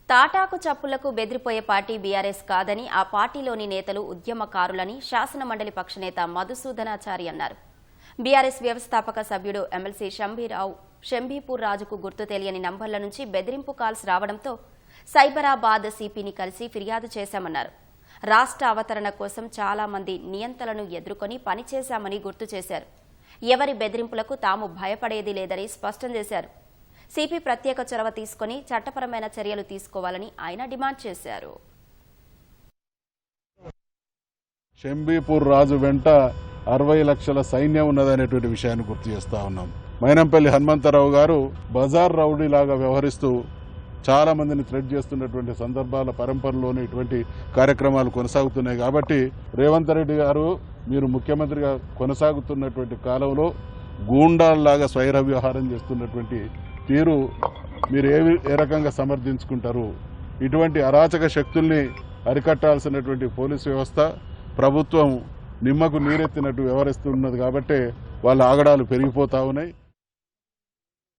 తాటాకు చప్పులకు బెదిరిపోయే party BRS కాదని ఆ పార్టీలోని నేతలు ఉద్యమకారులని శాసనమండలి పక్షనేత మధుసూదనాచారి అన్నారు. బీఆర్ఎస్ వ్యవస్థాపక సభ్యుడు ఎమ్మెల్సీ షంబీపూర్ రాజుకు గుర్తు తెలియని నంబర్ల నుంచి బెదిరింపు కాల్స్ రావడంతో సైబరాబాద్ సిపిని కలిసి ఫిర్యాదు చేశామన్నారు. రాష్ట్ర అవతరణ కోసం చాలా మంది నియంతలను ఎదుర్కొని పనిచేశామని గుర్తు చేశారు. ఎవరి బెదిరింపులకు తాము భయపడేది లేదని స్పష్టం చేశారు. సిపి ప్రత్యేక చొరవ తీసుకుని చట్టపరమైన చర్యలు తీసుకోవాలని ఆయన డిమాండ్ చేశారు. షంబీపూర్ రాజు వెంట 60 లక్షల సైన్యం ఉన్నదనేటువంటి విషయాన్ని గుర్తు చేస్తా ఉన్నాం. మైనంపల్లి హనుమంతరావు గారు బజార్ రౌడీలాగా వ్యవహరిస్తూ చాలా మందిని థ్రెట్ చేస్తున్నటువంటి సందర్భాల పరంపరలోనే ఇటువంటి కార్యక్రమాలు కొనసాగుతున్నాయి. కాబట్టి రేవంత్ రెడ్డి గారు మీరు ముఖ్యమంత్రిగా కొనసాగుతున్నటువంటి కాలంలో గూండాల్లాగా స్వైర వ్యవహారం చేస్తున్నటువంటి తీరు మీరు ఏ రకంగా సమర్థించుకుంటారు? ఇటువంటి అరాచక శక్తుల్ని అరికట్టాల్సినటువంటి పోలీసు వ్యవస్థ ప్రభుత్వం నిమ్మకు నీరెత్తినట్టు వ్యవహరిస్తున్నది. కాబట్టి వాళ్ళ ఆగడాలు పెరిగిపోతా ఉన్నాయి.